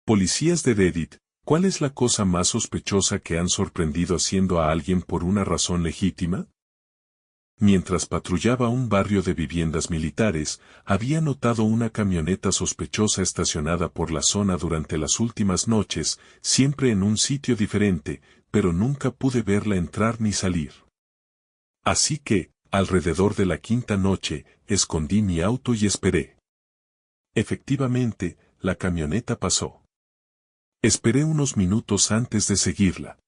Policías de Reddit, ¿cuál es la cosa más sospechosa que han sorprendido haciendo a alguien por una razón legítima? Mientras patrullaba un barrio de viviendas militares, había notado una camioneta sospechosa estacionada por la zona durante las últimas noches, siempre en un sitio diferente, pero nunca pude verla entrar ni salir. Así que, alrededor de la quinta noche, escondí mi auto y esperé. Efectivamente, la camioneta pasó. Esperé unos minutos antes de seguirla.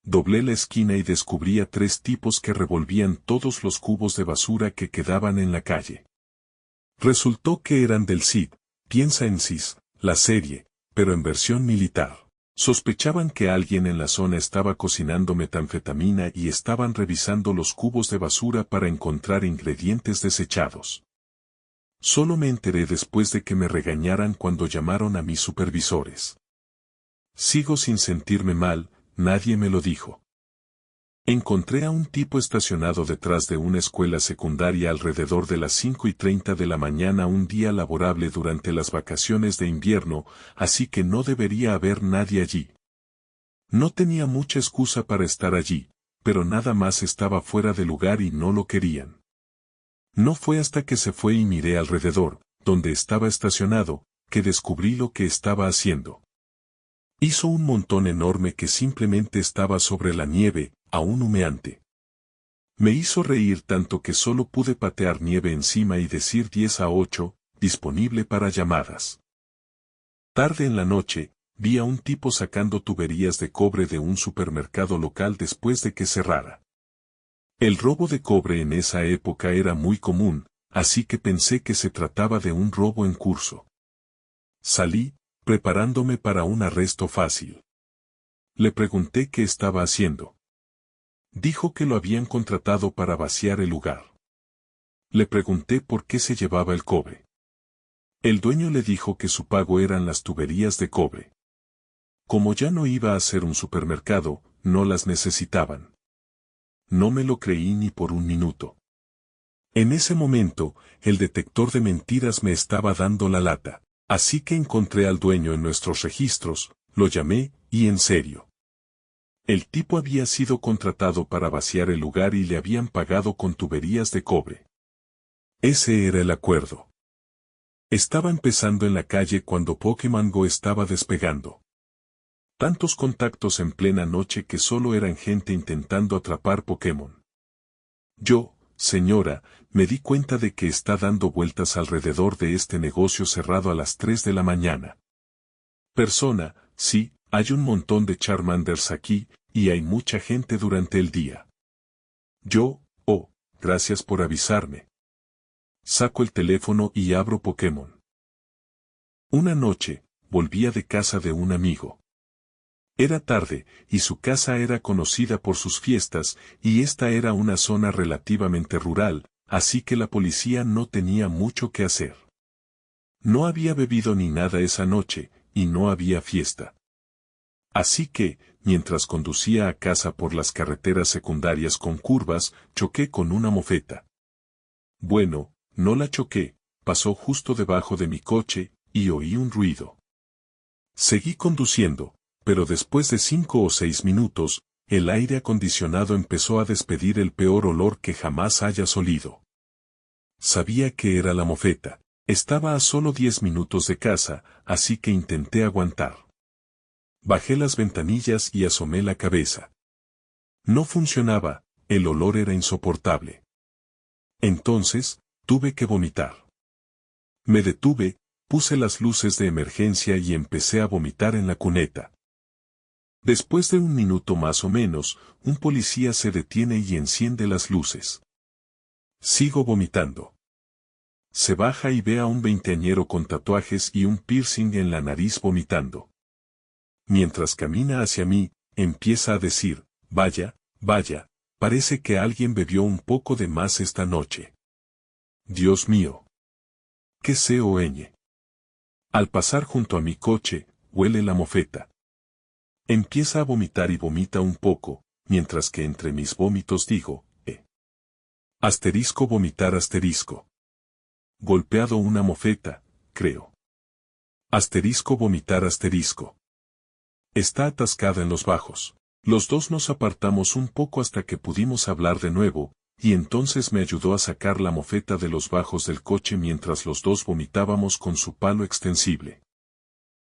Doblé la esquina y descubrí a 3 tipos que revolvían todos los cubos de basura que quedaban en la calle. Resultó que eran del CID, Piensa en CIS, la serie, pero en versión militar. Sospechaban que alguien en la zona estaba cocinando metanfetamina y estaban revisando los cubos de basura para encontrar ingredientes desechados. Solo me enteré después de que me regañaran cuando llamaron a mis supervisores. Sigo sin sentirme mal, nadie me lo dijo. Encontré a un tipo estacionado detrás de una escuela secundaria alrededor de las 5:30 de la mañana un día laborable durante las vacaciones de invierno, así que no debería haber nadie allí. No tenía mucha excusa para estar allí, pero nada más estaba fuera de lugar y no lo querían. No fue hasta que se fue y miré alrededor, donde estaba estacionado, que descubrí lo que estaba haciendo. Hizo un montón enorme que simplemente estaba sobre la nieve, aún humeante. Me hizo reír tanto que solo pude patear nieve encima y decir 10-8, disponible para llamadas. Tarde en la noche, vi a un tipo sacando tuberías de cobre de un supermercado local después de que cerrara. El robo de cobre en esa época era muy común, así que pensé que se trataba de un robo en curso. Salí, preparándome para un arresto fácil. Le pregunté qué estaba haciendo. Dijo que lo habían contratado para vaciar el lugar. Le pregunté por qué se llevaba el cobre. El dueño le dijo que su pago eran las tuberías de cobre. Como ya no iba a ser un supermercado, no las necesitaban. No me lo creí ni por un minuto. En ese momento, el detector de mentiras me estaba dando la lata, así que encontré al dueño en nuestros registros, lo llamé, y en serio. El tipo había sido contratado para vaciar el lugar y le habían pagado con tuberías de cobre. Ese era el acuerdo. Estaba empezando en la calle cuando Pokémon Go estaba despegando. Tantos contactos en plena noche que solo eran gente intentando atrapar Pokémon. Yo, señora, me di cuenta de que está dando vueltas alrededor de este negocio cerrado a las 3 de la mañana. Persona, sí, hay un montón de Charmanders aquí, y hay mucha gente durante el día. Yo, oh, gracias por avisarme. Saco el teléfono y abro Pokémon. Una noche, volvía de casa de un amigo. Era tarde, y su casa era conocida por sus fiestas, y esta era una zona relativamente rural, así que la policía no tenía mucho que hacer. No había bebido ni nada esa noche, y no había fiesta. Así que, mientras conducía a casa por las carreteras secundarias con curvas, choqué con una mofeta. Bueno, no la choqué, pasó justo debajo de mi coche, y oí un ruido. Seguí conduciendo, pero después de 5 o 6 minutos, el aire acondicionado empezó a despedir el peor olor que jamás hayas olido. Sabía que era la mofeta. Estaba a solo 10 minutos de casa, así que intenté aguantar. Bajé las ventanillas y asomé la cabeza. No funcionaba, el olor era insoportable. Entonces, tuve que vomitar. Me detuve, puse las luces de emergencia y empecé a vomitar en la cuneta. Después de un minuto más o menos, un policía se detiene y enciende las luces. Sigo vomitando. Se baja y ve a un veinteañero con tatuajes y un piercing en la nariz vomitando. Mientras camina hacia mí, empieza a decir, vaya, vaya, parece que alguien bebió un poco de más esta noche. Dios mío. ¿Qué coño? Al pasar junto a mi coche, huele la mofeta. Empieza a vomitar y vomita un poco, mientras que entre mis vómitos digo, vomitar *. Golpeado una mofeta, creo. Asterisco vomitar asterisco. Está atascada en los bajos. Los dos nos apartamos un poco hasta que pudimos hablar de nuevo, y entonces me ayudó a sacar la mofeta de los bajos del coche mientras los dos vomitábamos con su palo extensible.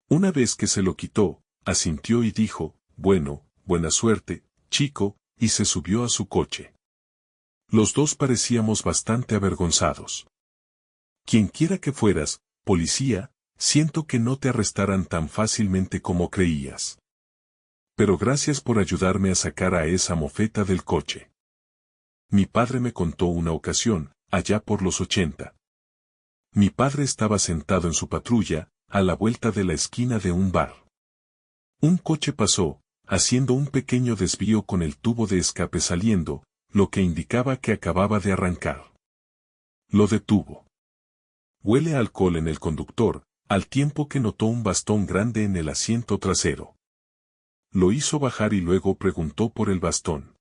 Una vez que se lo quitó, asintió y dijo, bueno, buena suerte, chico, y se subió a su coche. Los dos parecíamos bastante avergonzados. Quienquiera que fueras, policía, siento que no te arrestaran tan fácilmente como creías. Pero gracias por ayudarme a sacar a esa mofeta del coche. Mi padre me contó una ocasión, allá por los 80. Mi padre estaba sentado en su patrulla, a la vuelta de la esquina de un bar. Un coche pasó, haciendo un pequeño desvío con el tubo de escape saliendo, lo que indicaba que acababa de arrancar. Lo detuvo. Huele a alcohol en el conductor, al tiempo que notó un bastón grande en el asiento trasero. Lo hizo bajar y luego preguntó por el bastón.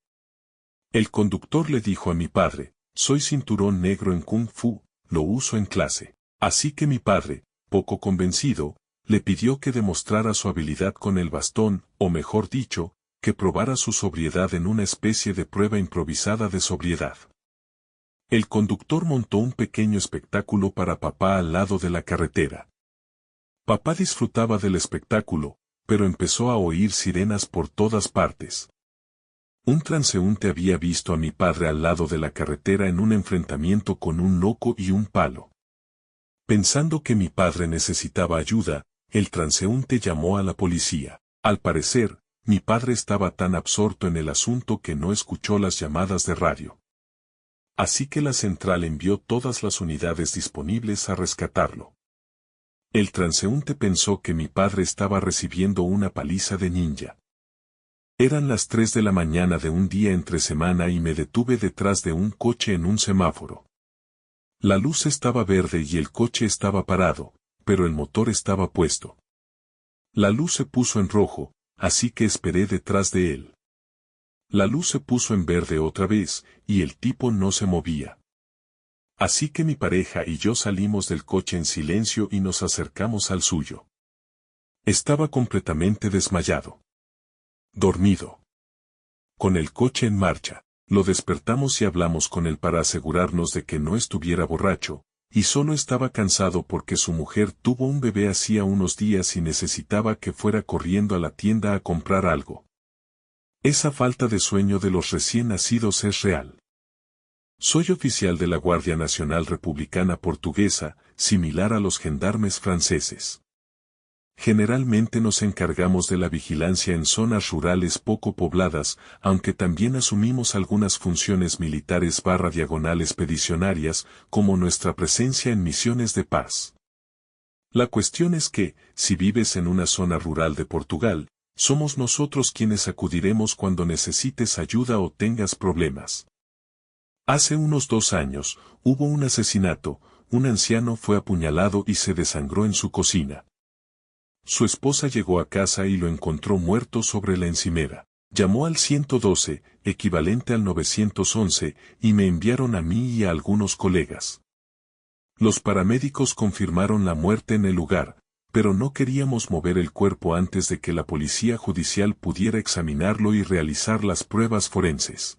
El conductor le dijo a mi padre, soy cinturón negro en Kung Fu, lo uso en clase. Así que mi padre, poco convencido, le pidió que demostrara su habilidad con el bastón, o mejor dicho, que probara su sobriedad en una especie de prueba improvisada de sobriedad. El conductor montó un pequeño espectáculo para papá al lado de la carretera. Papá disfrutaba del espectáculo, pero empezó a oír sirenas por todas partes. Un transeúnte había visto a mi padre al lado de la carretera en un enfrentamiento con un loco y un palo. Pensando que mi padre necesitaba ayuda, el transeúnte llamó a la policía. Al parecer, mi padre estaba tan absorto en el asunto que no escuchó las llamadas de radio. Así que la central envió todas las unidades disponibles a rescatarlo. El transeúnte pensó que mi padre estaba recibiendo una paliza de ninja. Eran las 3 de la mañana de un día entre semana y me detuve detrás de un coche en un semáforo. La luz estaba verde y el coche estaba parado, pero el motor estaba puesto. La luz se puso en rojo, así que esperé detrás de él. La luz se puso en verde otra vez, y el tipo no se movía. Así que mi pareja y yo salimos del coche en silencio y nos acercamos al suyo. Estaba completamente desmayado. Dormido. Con el coche en marcha, lo despertamos y hablamos con él para asegurarnos de que no estuviera borracho, y solo estaba cansado porque su mujer tuvo un bebé hacía unos días y necesitaba que fuera corriendo a la tienda a comprar algo. Esa falta de sueño de los recién nacidos es real. Soy oficial de la Guardia Nacional Republicana Portuguesa, similar a los gendarmes franceses. Generalmente nos encargamos de la vigilancia en zonas rurales poco pobladas, aunque también asumimos algunas funciones militares / expedicionarias, como nuestra presencia en misiones de paz. La cuestión es que, si vives en una zona rural de Portugal, somos nosotros quienes acudiremos cuando necesites ayuda o tengas problemas. Hace unos 2 años, hubo un asesinato, un anciano fue apuñalado y se desangró en su cocina. Su esposa llegó a casa y lo encontró muerto sobre la encimera. Llamó al 112, equivalente al 911, y me enviaron a mí y a algunos colegas. Los paramédicos confirmaron la muerte en el lugar, pero no queríamos mover el cuerpo antes de que la policía judicial pudiera examinarlo y realizar las pruebas forenses.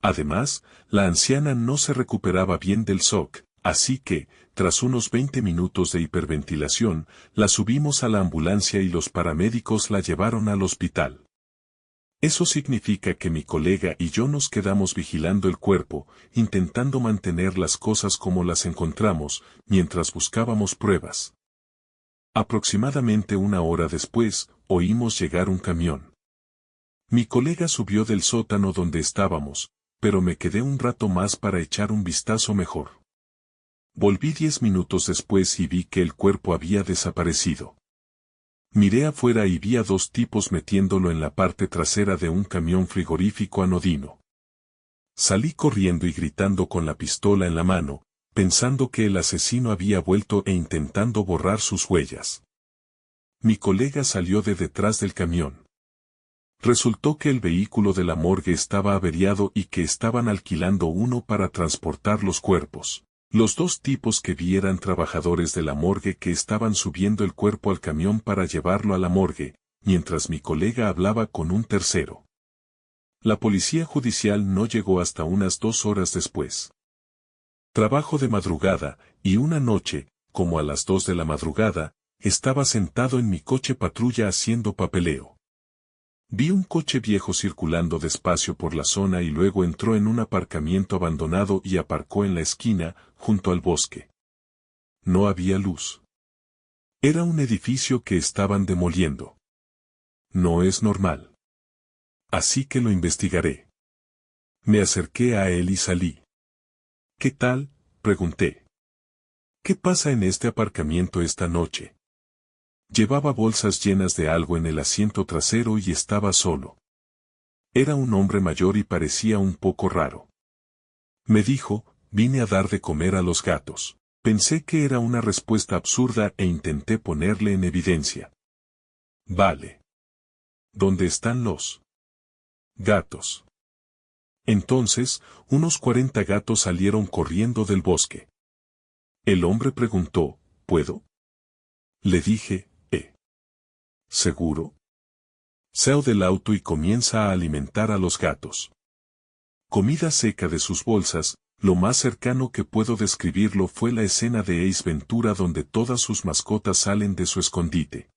Además, la anciana no se recuperaba bien del shock, así que, tras unos 20 minutos de hiperventilación, la subimos a la ambulancia y los paramédicos la llevaron al hospital. Eso significa que mi colega y yo nos quedamos vigilando el cuerpo, intentando mantener las cosas como las encontramos, mientras buscábamos pruebas. Aproximadamente 1 hora después, oímos llegar un camión. Mi colega subió del sótano donde estábamos, pero me quedé un rato más para echar un vistazo mejor. Volví 10 minutos después y vi que el cuerpo había desaparecido. Miré afuera y vi a 2 tipos metiéndolo en la parte trasera de un camión frigorífico anodino. Salí corriendo y gritando con la pistola en la mano, pensando que el asesino había vuelto e intentando borrar sus huellas. Mi colega salió de detrás del camión. Resultó que el vehículo de la morgue estaba averiado y que estaban alquilando uno para transportar los cuerpos. Los dos tipos que vi eran trabajadores de la morgue que estaban subiendo el cuerpo al camión para llevarlo a la morgue, mientras mi colega hablaba con un tercero. La policía judicial no llegó hasta unas 2 horas después. Trabajo de madrugada, y una noche, como a las 2 de la madrugada, estaba sentado en mi coche patrulla haciendo papeleo. Vi un coche viejo circulando despacio por la zona y luego entró en un aparcamiento abandonado y aparcó en la esquina, junto al bosque. No había luz. Era un edificio que estaban demoliendo. No es normal. Así que lo investigaré. Me acerqué a él y salí. ¿Qué tal?, pregunté. ¿Qué pasa en este aparcamiento esta noche? Llevaba bolsas llenas de algo en el asiento trasero y estaba solo. Era un hombre mayor y parecía un poco raro. Me dijo, vine a dar de comer a los gatos. Pensé que era una respuesta absurda e intenté ponerle en evidencia. Vale. ¿Dónde están los gatos? Entonces, unos 40 gatos salieron corriendo del bosque. El hombre preguntó, ¿puedo? Le dije, ¿seguro? Sale del auto y comienza a alimentar a los gatos. Comida seca de sus bolsas, lo más cercano que puedo describirlo fue la escena de Ace Ventura donde todas sus mascotas salen de su escondite.